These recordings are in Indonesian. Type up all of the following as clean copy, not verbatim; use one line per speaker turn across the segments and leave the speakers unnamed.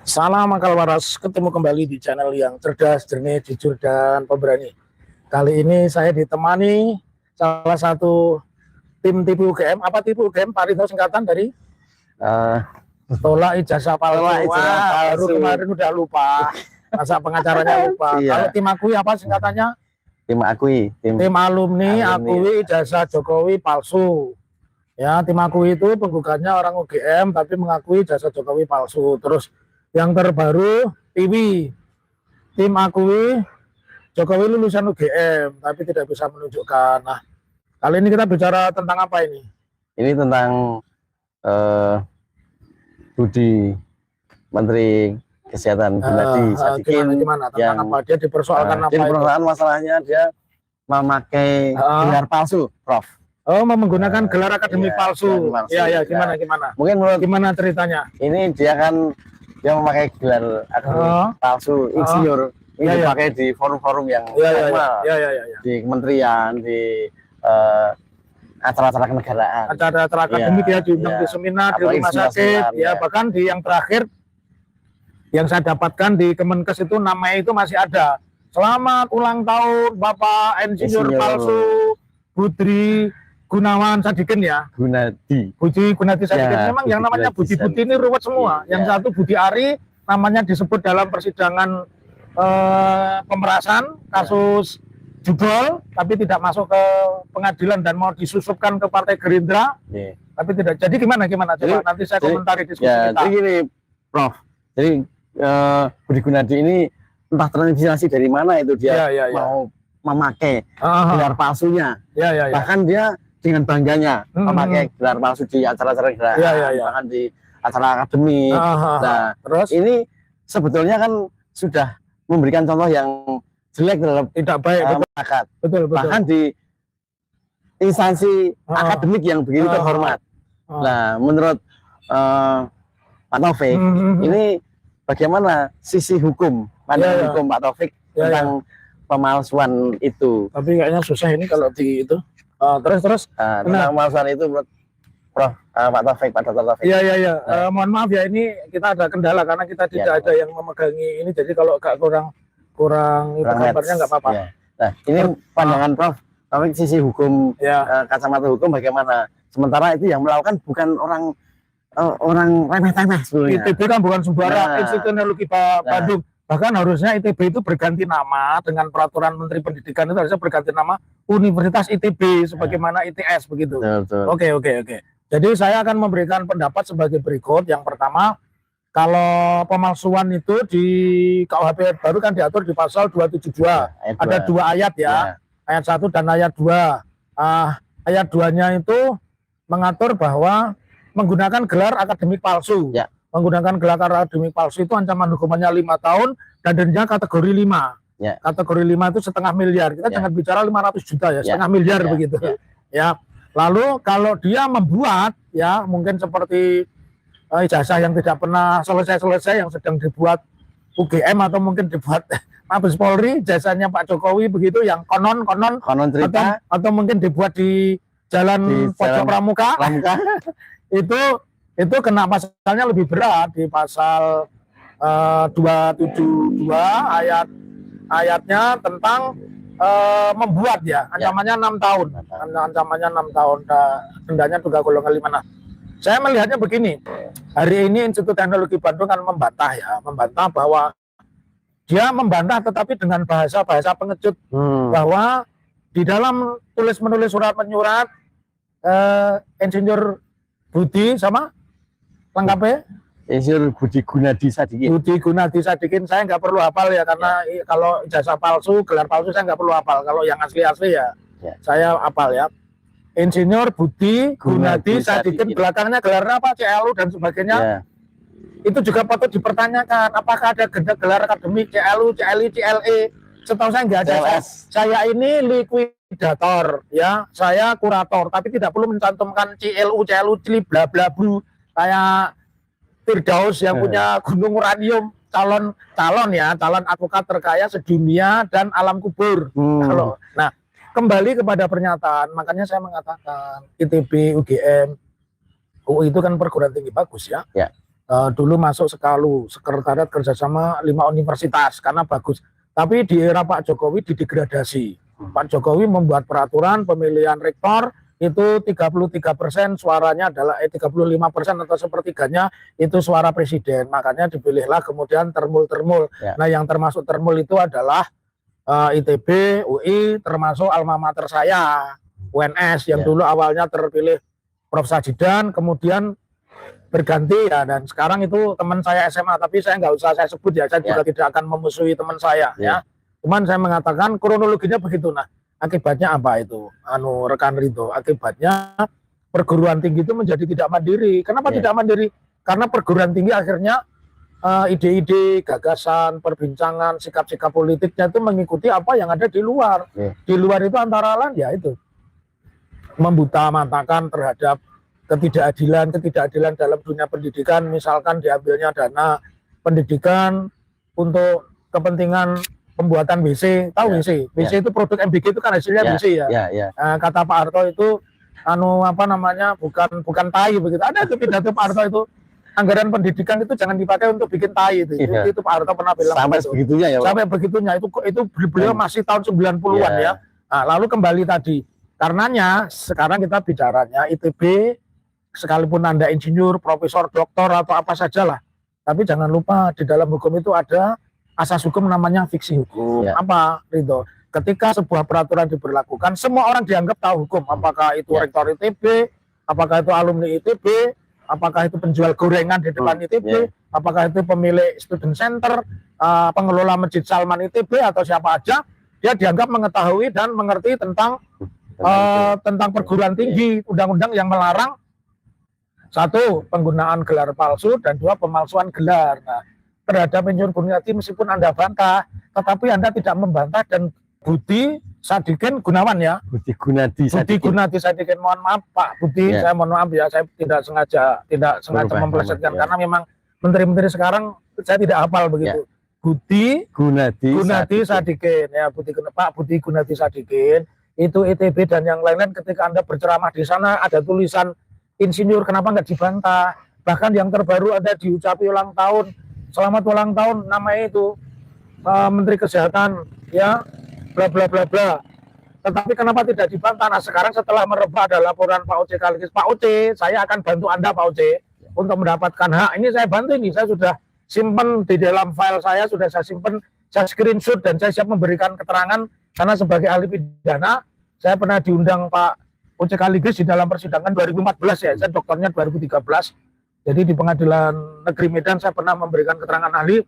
Salam akal waras, ketemu kembali di channel yang cerdas, jernih, jujur, dan pemberani. Kali ini saya ditemani salah satu tim tipu UGM. Apa tipu UGM? Pak Ridho, singkatan dari tolak ijazah palsu. Wah, baru kemarin udah lupa. Masa pengacaranya lupa.
Iya.
Kalau tim akui apa singkatannya?
Tim akui,
Tim alumni akui ijazah Jokowi palsu. Ya, tim akui itu penggugatnya orang UGM tapi mengakui ijazah Jokowi palsu. Terus yang terbaru TIWI, tim akui Jokowi lulusan UGM tapi tidak bisa menunjukkan. Nah, kali ini kita bicara tentang apa ini?
Ini tentang Budi Menteri Kesehatan Gunadi Sadikin.
Gimana? Tentang apa? Dia dipersoalkan apa?
Dipersoalkan masalahnya dia memakai gelar palsu, Prof.
Oh, menggunakan gelar akademik palsu. Iya, gimana?
Mungkin menurut
gimana ceritanya?
Ini dia memakai gelar akademik palsu, insinyur. Ini dipakai di forum-forum yang formal, di kementerian, di acara-acara kenegaraan,
acara-acara akademik diundang di seminar, di rumah sakit, bahkan di yang terakhir yang saya dapatkan di Kemenkes itu namanya itu masih ada. Selamat ulang tahun Bapak Insinyur palsu Budi Gunawan Sadikin ya. Budi Gunadi Sadikin. Memang yang namanya Budi ini ruwet semua. Yang satu Budi Ari namanya disebut dalam persidangan pemerasan kasus judol, tapi tidak masuk ke pengadilan dan mau disusupkan ke Partai Gerindra, tapi tidak. Jadi gimana? Coba nanti saya komentari diskusi kita.
Jadi gini, Prof. Jadi Budi Gunadi ini entah terinspirasi dari mana itu dia mau memakai gelar palsunya. Bahkan dia dengan bangganya memakai gelar palsu di acara-acara kenegaraan, bahkan di acara akademik. Nah, terus ini sebetulnya kan sudah memberikan contoh yang jelek dalam
tidak baik
masyarakat.
Betul.
Bahkan di instansi akademik yang begitu terhormat. Nah, menurut Pak Taufik, ini bagaimana sisi hukum, pandangan hukum Pak Taufik tentang pemalsuan itu?
Tapi kayaknya susah ini kalau di itu. Terus
tentang pemalsuan itu menurut Prof. Pak Taufik, Pak Dr. Taufik.
Iya. Mohon maaf ya, ini kita ada kendala karena kita tidak ada yang memegangi ini, jadi kalau agak kurang itu gambarnya nggak apa-apa.
Nah, ini pandangan Prof. Taufik sisi hukum, kacamata hukum bagaimana? Sementara itu yang melakukan bukan orang remeh-temeh sebenarnya.
ITB kan bukan sembarang Institut Teknologi Bandung. Bahkan harusnya ITB itu berganti nama dengan peraturan Menteri Pendidikan, itu harusnya berganti nama Universitas ITB sebagaimana ITS begitu. Oke. Jadi saya akan memberikan pendapat sebagai berikut. Yang pertama, kalau pemalsuan itu di KUHP baru kan diatur di pasal 272. Ada 2 ayat ya. Ayat 1 dan ayat 2. Ayat 2-nya itu mengatur bahwa menggunakan gelar akademik palsu. Menggunakan gelar akademik palsu itu ancaman hukumannya 5 tahun dan denda kategori 5. Kategori 5 itu setengah miliar. Kita jangan bicara 500 juta ya, setengah miliar begitu. Ya. Lalu kalau dia membuat mungkin seperti ijazah yang tidak pernah selesai yang sedang dibuat UGM atau mungkin dibuat Mabes Polri, ijazahnya Pak Jokowi begitu yang konon cerita atau mungkin dibuat di Jalan Pojok Pramuka. itu kena pasalnya lebih berat di pasal 272 ayatnya tentang membuat ancamannya 6 tahun. Ancamannya 6 tahun, dendanya juga golongan 5. Nah, saya melihatnya begini. Hari ini Institut Teknologi Bandung kan membantah bahwa dia membantah tetapi dengan bahasa pengecut bahwa di dalam tulis-menulis surat menyurat Insinyur Budi sama lengkapnya
Insinyur Budi Gunadi Sadikin.
Budi Gunadi Sadikin, saya nggak perlu hafal ya karena kalau ijazah palsu, gelar palsu saya nggak perlu hafal. Kalau yang asli-asli saya hafal ya. Insinyur Budi Gunadi Sadikin, belakangnya gelarnya apa? CLU dan sebagainya. Itu juga patut dipertanyakan. Apakah ada gelar akademik CLU, CLI, CLE? Setahu saya nggak ada. Saya ini likuidator, saya kurator, tapi tidak perlu mencantumkan CLU, CLI, bla bla bla. Kayak Firdaus yang punya gunung uranium, calon advokat terkaya sedunia dan alam kubur. Nah, kembali kepada pernyataan, makanya saya mengatakan ITB, UGM, UI itu kan perguruan tinggi bagus ya. Dulu masuk Sekalu, sekretariat kerjasama 5 universitas karena bagus. Tapi di era Pak Jokowi didegradasi. Pak Jokowi membuat peraturan pemilihan rektor itu 33% suaranya adalah 35% atau sepertiganya itu suara presiden. Makanya dipilihlah kemudian termul. Nah, yang termasuk termul itu adalah ITB, UI, termasuk alma mater saya, UNS yang dulu awalnya terpilih Prof. Sajidan, kemudian berganti ya, dan sekarang itu teman saya SMA, tapi saya nggak usah saya sebut ya, saya juga tidak akan memusuhi teman saya ya. Cuman saya mengatakan kronologinya begitu. Nah, akibatnya apa itu? Rekan Ridho, akibatnya perguruan tinggi itu menjadi tidak mandiri. Kenapa tidak mandiri? Karena perguruan tinggi akhirnya ide-ide, gagasan, perbincangan, sikap-sikap politiknya itu mengikuti apa yang ada di luar. Di luar itu antara lain ya itu membuta-matakan terhadap ketidakadilan dalam dunia pendidikan, misalkan diambilnya dana pendidikan untuk kepentingan pembuatan WC, tahu WC? WC itu produk MBG itu kan hasilnya WC ya. Kata Pak Harto itu bukan tai begitu. Ada itu pidato Pak Harto itu, anggaran pendidikan itu jangan dipakai untuk bikin tai itu. Itu Pak Harto pernah bilang
sampai sebegitunya ya, Pak.
Sampai begitunya itu beliau masih tahun 90-an ya. Nah, lalu kembali tadi, karenanya sekarang kita bicaranya ITB, sekalipun Anda insinyur, profesor, doktor atau apa sajalah, tapi jangan lupa di dalam hukum itu ada asas hukum namanya fiksi hukum. Apa, Ridho? Ketika sebuah peraturan diberlakukan, semua orang dianggap tahu hukum. Apakah itu rektor ITB, apakah itu alumni ITB, apakah itu penjual gorengan di depan ITB, apakah itu pemilik student center, pengelola Masjid Salman ITB atau siapa aja, dia dianggap mengetahui dan mengerti tentang perguruan tinggi, undang-undang yang melarang 1. penggunaan gelar palsu, dan 2. pemalsuan gelar. Nah, terhadap Insinyur Gunarti meskipun Anda bantah, tetapi Anda tidak membantah, dan Budi Sadikin Gunawan ya.
Budi Gunadi
Sadikin, mohon maaf Pak Budi, saya mohon maaf ya, saya tidak sengaja mempelesetkan karena memang menteri-menteri sekarang saya tidak hafal begitu. Budi Gunadi Sadikin ya, Pak Budi Gunadi Sadikin itu ITB dan yang lain-lain. Ketika Anda berceramah di sana ada tulisan insinyur, kenapa nggak dibantah? Bahkan yang terbaru ada diucapi ulang tahun, selamat ulang tahun namanya itu Menteri Kesehatan ya, bla bla bla bla. Tetapi kenapa tidak dibantah? Nah, sekarang setelah merebak ada laporan Pak Oce Kaligis, Pak Oce, saya akan bantu Anda Pak Oce untuk mendapatkan hak. Ini saya bantu, ini saya sudah simpen di dalam file saya, sudah saya simpen, saya screenshot, dan saya siap memberikan keterangan karena sebagai ahli pidana saya pernah diundang Pak Oce Kaligis di dalam persidangan 2014 ya, saya doktornya 2013. Jadi di Pengadilan Negeri Medan saya pernah memberikan keterangan ahli.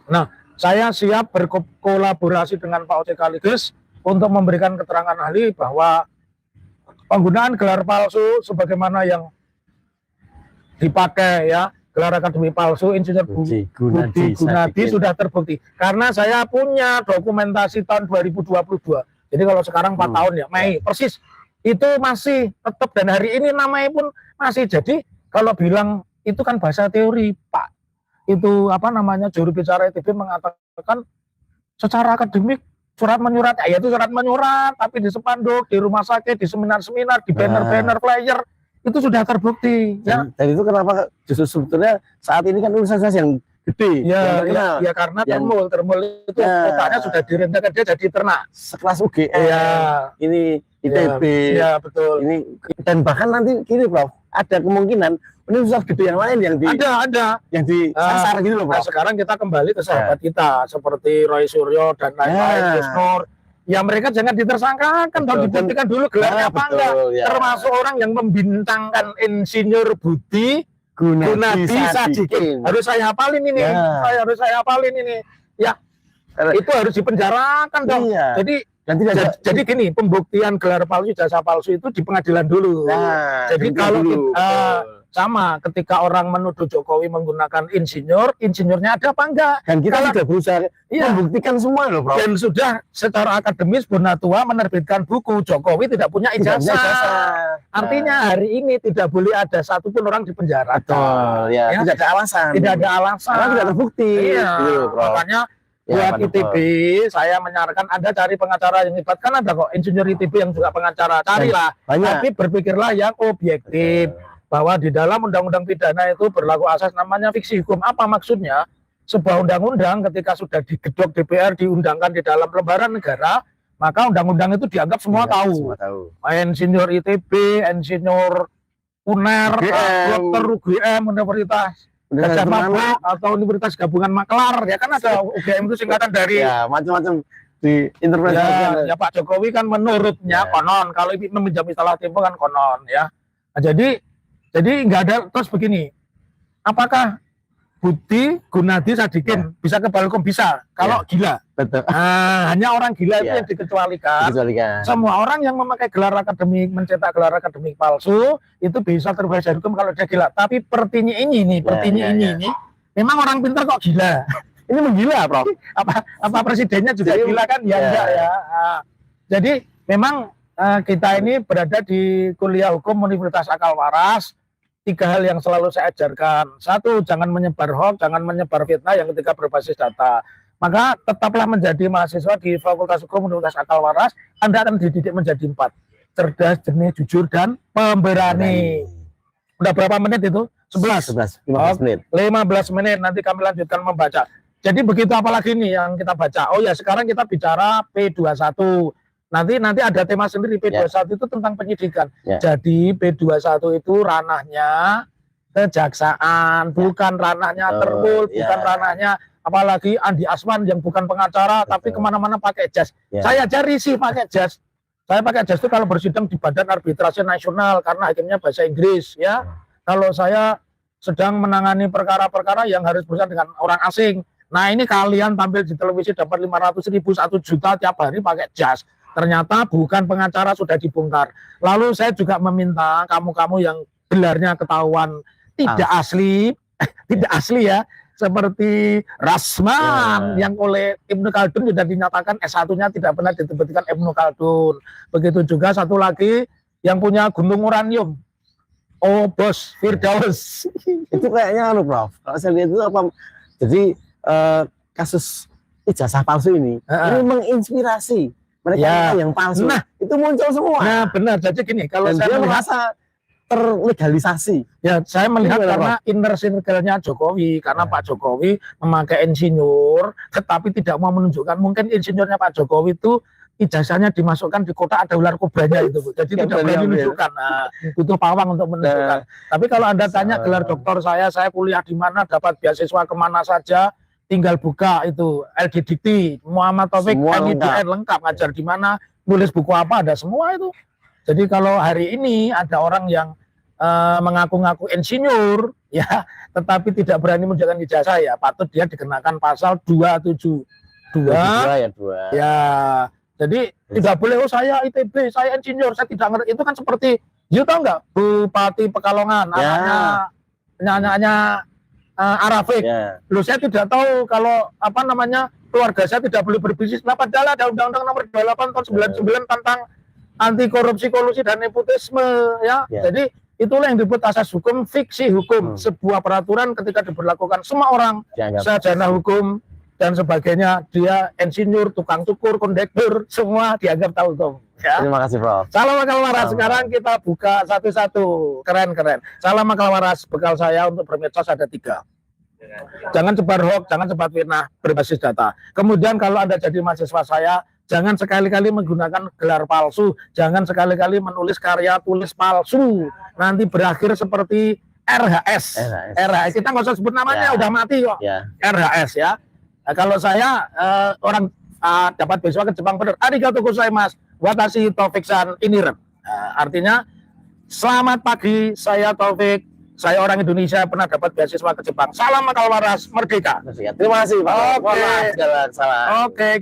Nah, saya siap berkolaborasi dengan Pak Oce Kaligis untuk memberikan keterangan ahli bahwa penggunaan gelar palsu sebagaimana yang dipakai ya, gelar akademi palsu Insinyur Budi Gunadi sudah terbukti. Karena saya punya dokumentasi tahun 2022. Jadi kalau sekarang 4 tahun ya, Mei persis. Itu masih tetap, dan hari ini namanya pun masih. Jadi kalau bilang itu kan bahasa teori Pak, itu juru bicara ITB mengatakan secara akademik surat menyurat, ya itu surat menyurat, tapi di spanduk, di rumah sakit, di seminar-seminar, di banner-banner, flyer, itu sudah terbukti ya.
Dan itu kenapa justru sebetulnya saat ini kan universitas yang gede
ya karena termul itu kotanya sudah direndahkan, dia jadi ternak
sekelas UGM ini ITB
ya betul
ini, dan bahkan nanti gini Prof, ada kemungkinan universitas gede yang lain yang
ada
yang disasar gitu loh Prof.
Nah, sekarang kita kembali ke sahabat kita seperti Roy Suryo dan lain-lain, Gus Nur. Ya mereka jangan ditersangkakan, dong, dibuktikan dulu gelarnya apa enggak. Termasuk orang yang membintangkan Insinyur Budi Gunadi Sadikin. Harus saya hafalin ini. Harus saya hafalin ini. Ya, itu harus dipenjarakan dong. Jadi jadi gini, pembuktian gelar palsu, jasa palsu itu di pengadilan dulu. Jadi kalau sama ketika orang menuduh Jokowi menggunakan insinyurnya ada apa enggak?
Dan kita sudah berusaha membuktikan semua loh, Bro.
Dan sudah secara akademis Bonatua menerbitkan buku Jokowi tidak punya ijazah. Artinya hari ini tidak boleh ada satupun orang di penjara.
Betul, ya. Tidak ada alasan.
Tidak ada alasan.
Karena tidak terbukti.
Iya. Gitu, makanya buat ITB, saya menyarankan Anda cari pengacara yang hebat, kan ada kok insinyur ITB yang juga pengacara, carilah. Tapi berpikirlah yang objektif. bahwa di dalam undang-undang pidana itu berlaku asas namanya fiksi hukum. Apa maksudnya? Sebuah undang-undang ketika sudah digedok DPR, diundangkan di dalam lembaran negara, maka undang-undang itu dianggap semua tahu. Insinyur ITB, Insinyur UNER, Dokter UGM, Universitas Gajah Mada atau Universitas Gabungan Maklar, ya kan ada UGM itu singkatan dari
macam-macam di interpretasi.
Ya Pak Jokowi kan menurutnya konon, kalau ini meminjam istilah Tempo kan konon ya. Nah, jadi nggak ada. Terus begini, apakah Budi Gunadi Sadikin bisa ke Balkom? Bisa kalau gila.
Betul.
Hanya orang gila itu yang dikecualikan. Semua orang yang memakai gelar akademik, mencetak gelar akademik palsu itu bisa terbebas dari hukum kalau dia gila. Tapi Pertiwi ini memang orang pintar kok gila.
Ini menggila, Prof.
Apa presidennya juga gila kan? Ya enggak ya. Jadi memang kita ini berada di kuliah hukum Universitas Akal Waras. 3 hal yang selalu saya ajarkan. 1, jangan menyebar hoax, jangan menyebar fitnah yang ketika berbasis data. Maka tetaplah menjadi mahasiswa di Fakultas Hukum Universitas Akal Waras. Anda akan dididik menjadi 4. Cerdas, jernih, jujur, dan pemberani. Udah berapa menit itu? 15 menit. 15 menit. Nanti kami lanjutkan membaca. Jadi begitu, apalagi nih yang kita baca. Oh ya, sekarang kita bicara P21. Nanti ada tema sendiri. P21 itu tentang penyidikan. Jadi P21 itu ranahnya kejaksaan, bukan ranahnya Terpul, bukan ranahnya apalagi Andi Asman yang bukan pengacara, tapi kemana-mana pakai jas. Saya aja risih pakai jas. Saya pakai jas itu kalau bersidang di Badan Arbitrase Nasional karena hakimnya bahasa Inggris ya. Kalau saya sedang menangani perkara-perkara yang harus berurusan dengan orang asing. Nah ini kalian tampil di televisi dapat 500.000, 1 juta tiap hari pakai jas. Ternyata bukan pengacara, sudah dibongkar. Lalu saya juga meminta kamu-kamu yang gelarnya ketahuan tidak asli, tidak asli ya, seperti Rasman yang oleh Ibnu Khaldun sudah dinyatakan S1-nya tidak pernah disebutkan Ibnu Khaldun. Begitu juga satu lagi yang punya gunung uranium. Oh bos, Firdaus.
Itu kayaknya Prof. Kalau saya lihat itu apa? Jadi kasus ijazah palsu ini menginspirasi mereka yang palsu. Nah, itu muncul semua.
Nah, benar. Jadi gini, kalau saya
merasa terlegalisasi.
Ya, saya melihat karena inner circle-nya Jokowi, karena Pak Jokowi memakai insinyur, tetapi tidak mau menunjukkan. Mungkin insinyurnya Pak Jokowi itu ijazahnya dimasukkan di kotak ada ular kobranya itu, Bu. Jadi tidak berani menunjukkan. Nah, butuh pawang untuk menunjukkan. Tapi kalau Anda tanya gelar doktor saya kuliah di mana, dapat beasiswa kemana saja, tinggal buka itu LDDT, Muhammad Taufik, LDDN lengkap, ngajar di mana, nulis buku apa, ada semua itu. Jadi kalau hari ini ada orang yang mengaku-ngaku insinyur, ya, tetapi tidak berani menunjukkan ijazah, ya patut dia dikenakan pasal 272. Ya, jadi tidak boleh, oh saya ITB, saya insinyur, saya tidak ngerti. Itu kan seperti, you tahu nggak, Bupati Pekalongan, anaknya Arafik. Loh, saya tidak tahu kalau apa namanya keluarga saya tidak boleh berbisnis. Nah, padahal ada Undang-Undang Nomor 28 tahun 99 tentang anti korupsi, kolusi dan nepotisme ya. Jadi itulah yang disebut asas hukum, fiksi hukum. Sebuah peraturan ketika diberlakukan semua orang, sarjana hukum dan sebagainya, dia insinyur, tukang cukur, kondektur, semua dianggap tahu hukum. Ya.
Terima kasih, Prof.
Salam Akal Waras. Sekarang kita buka satu-satu. Keren. Salam Akal Waras. Bekal saya untuk bermedsos ada 3. Jangan sebar hoax, jangan sebar fitnah berbasis data. Kemudian kalau Anda jadi mahasiswa saya, jangan sekali-kali menggunakan gelar palsu. Jangan sekali-kali menulis karya tulis palsu. Nanti berakhir seperti RHS. Kita nggak usah sebut namanya, udah mati kok. RHS ya. Nah, kalau saya orang dapat beasiswa ke Jepang bener. Arigatou gozaimasu. Watashi Taufik San Iniren. Artinya selamat pagi, saya Taufik, saya orang Indonesia pernah dapat beasiswa ke Jepang. Salam Akal Waras, merdeka.
Terima kasih Pak.
Oke.